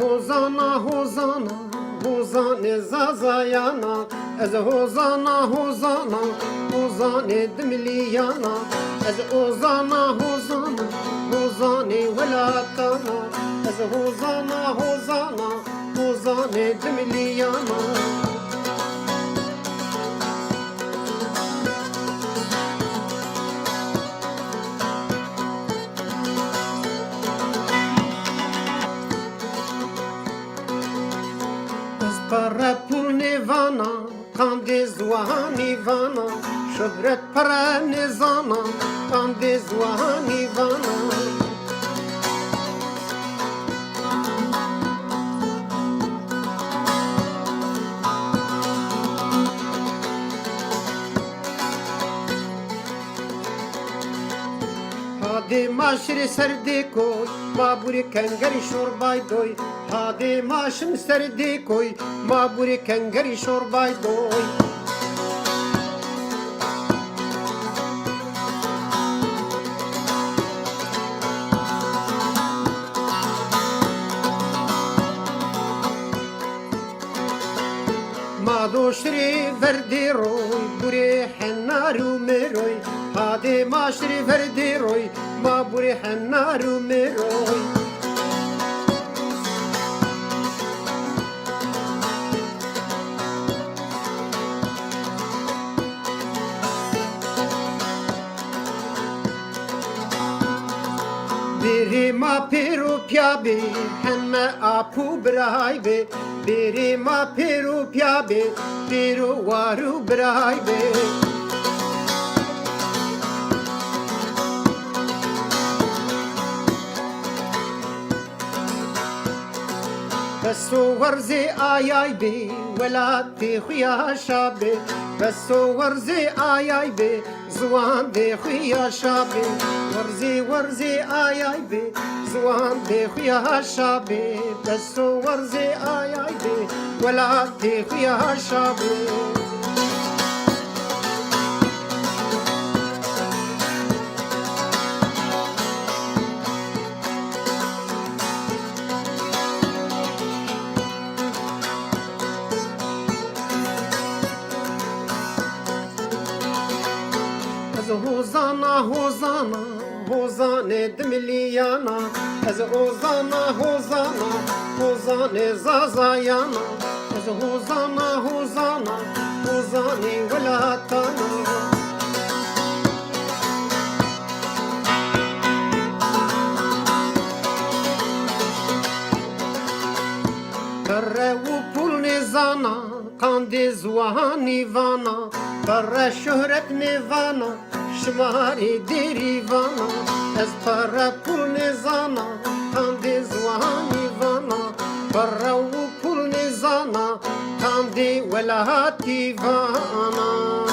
هوزانا هوزانا هوزاني زازايانا از هوزانا هوزانا هوزاني دمليانا از هوزانا هوزانا هوزاني ولاتانا از هوزانا هوزانا هوزاني دمليانا para pul nevana kande zuhani vana şöhret para nezana kande zuhani vana hadi maşri serdi koy maburi kengeri şorbay doy hadi maşım serdi koy maburi kengeri şorbay doy madoşri verdi roy buri hennaru meroy hadi maşri verdi roy maburi hennaru meroy biri ma peru piabe hemme apu braibe biri ma peru piabe peru waru braibe بسو ورزي آي بي ولادي خويا شابي بسو ورزي آي بي زوان دي خويا شابي ورزي آي بي زوان دي خويا شابي بسو ورزي آي بي ولادي خويا شابي هوزانا هوزانا هوزاني دمليانا از هوزانا هوزانا هوزاني زازايانا از هوزانا هوزانا هوزاني ولاتانا برو پول نزانا قاندي زوهاني وانا برا شهرت نوانا شماری دیریوانا از para pul nezana kande زوهانی وانا برا و پول نزانا کاندی ولهاتی وانا